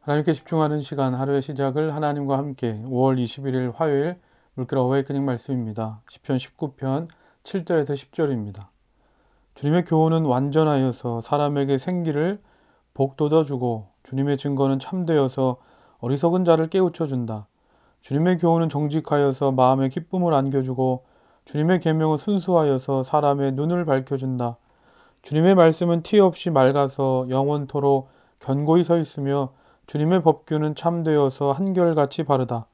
하나님께 집중하는 시간, 하루의 시작을 하나님과 함께 5월 21일 화요일 물결 어웨이크닝 말씀입니다. 시편 19편 7절에서 10절입니다. 주님의 교훈은 완전하여서 사람에게 생기를 복돋아주고 주님의 증거는 참되어서 어리석은 자를 깨우쳐준다. 주님의 교훈은 정직하여서 마음에 기쁨을 안겨주고 주님의 계명은 순수하여서 사람의 눈을 밝혀준다. 주님의 말씀은 티 없이 맑아서 영원토록 견고히 서 있으며 주님의 법규는 참되어서 한결같이 바르다.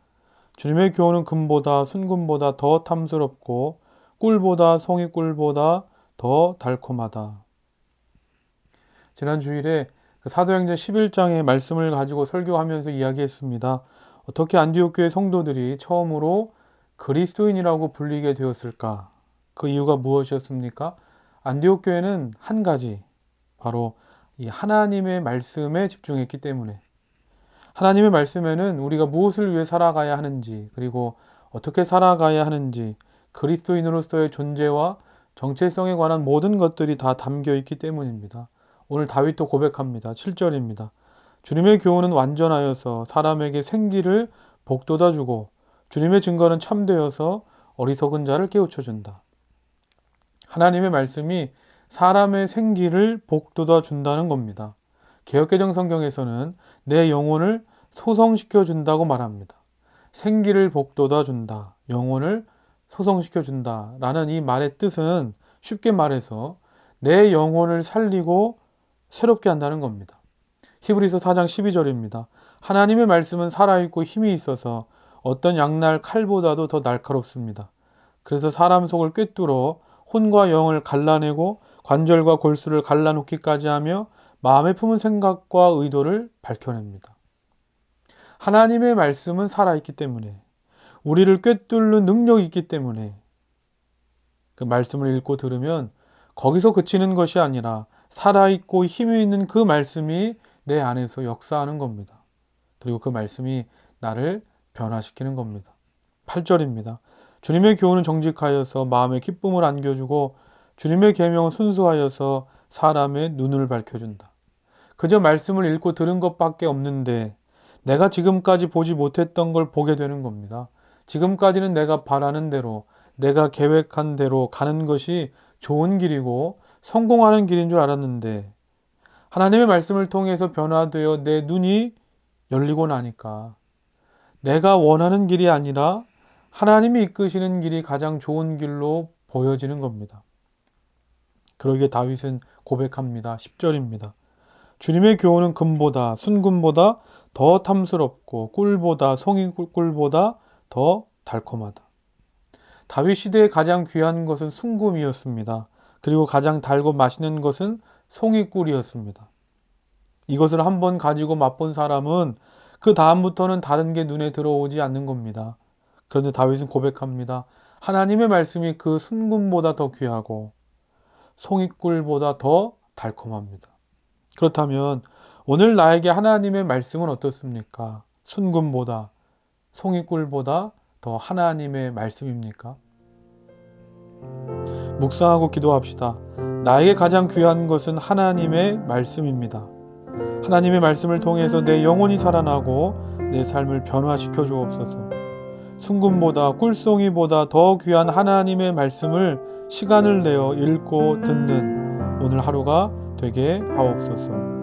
주님의 교훈은 금보다 순금보다 더 탐스럽고 꿀보다 송이꿀보다 더 달콤하다. 지난 주일에 사도행전 11장의 말씀을 가지고 설교하면서 이야기했습니다. 어떻게 안디옥 교회 성도들이 처음으로 그리스도인이라고 불리게 되었을까? 그 이유가 무엇이었습니까? 안디옥 교회는 한 가지, 바로 이 하나님의 말씀에 집중했기 때문에, 하나님의 말씀에는 우리가 무엇을 위해 살아가야 하는지, 그리고 어떻게 살아가야 하는지, 그리스도인으로서의 존재와 정체성에 관한 모든 것들이 다 담겨 있기 때문입니다. 오늘 다윗도 고백합니다. 7절입니다. 주님의 교훈은 완전하여서 사람에게 생기를 복돋아주고 주님의 증거는 참되어서 어리석은 자를 깨우쳐준다. 하나님의 말씀이 사람의 생기를 복돋아준다는 겁니다. 개역개정 성경에서는 내 영혼을 소성시켜준다고 말합니다. 생기를 복돋아준다, 영혼을 소성시켜준다 라는 이 말의 뜻은 쉽게 말해서 내 영혼을 살리고 새롭게 한다는 겁니다. 히브리서 4장 12절입니다. 하나님의 말씀은 살아있고 힘이 있어서 어떤 양날 칼보다도 더 날카롭습니다. 그래서 사람 속을 꿰뚫어 혼과 영을 갈라내고 관절과 골수를 갈라놓기까지 하며 마음에 품은 생각과 의도를 밝혀냅니다. 하나님의 말씀은 살아있기 때문에, 우리를 꿰뚫는 능력이 있기 때문에 그 말씀을 읽고 들으면 거기서 그치는 것이 아니라 살아있고 힘이 있는 그 말씀이 내 안에서 역사하는 겁니다. 그리고 그 말씀이 나를 변화시키는 겁니다. 8절입니다. 주님의 교훈은 정직하여서 마음에 기쁨을 안겨주고 주님의 계명은 순수하여서 사람의 눈을 밝혀준다. 그저 말씀을 읽고 들은 것밖에 없는데 내가 지금까지 보지 못했던 걸 보게 되는 겁니다. 지금까지는 내가 바라는 대로, 내가 계획한 대로 가는 것이 좋은 길이고 성공하는 길인 줄 알았는데 하나님의 말씀을 통해서 변화되어 내 눈이 열리고 나니까 내가 원하는 길이 아니라 하나님이 이끄시는 길이 가장 좋은 길로 보여지는 겁니다. 그러기에 다윗은 고백합니다. 10절입니다. 주님의 교훈은 금보다 순금보다 더 탐스럽고 꿀보다 송이꿀보다 더 달콤하다. 다윗 시대에 가장 귀한 것은 순금이었습니다. 그리고 가장 달고 맛있는 것은 송이꿀이었습니다. 이것을 한번 가지고 맛본 사람은 그 다음부터는 다른 게 눈에 들어오지 않는 겁니다. 그런데 다윗은 고백합니다. 하나님의 말씀이 그 순금보다 더 귀하고 송이꿀보다 더 달콤합니다. 그렇다면 오늘 나에게 하나님의 말씀은 어떻습니까? 순금보다, 송이꿀보다 더 하나님의 말씀입니까? 묵상하고 기도합시다. 나에게 가장 귀한 것은 하나님의 말씀입니다. 하나님의 말씀을 통해서 내 영혼이 살아나고 내 삶을 변화시켜 주옵소서. 순금보다 꿀송이보다 더 귀한 하나님의 말씀을 시간을 내어 읽고 듣는 오늘 하루가 되게 하옵소서.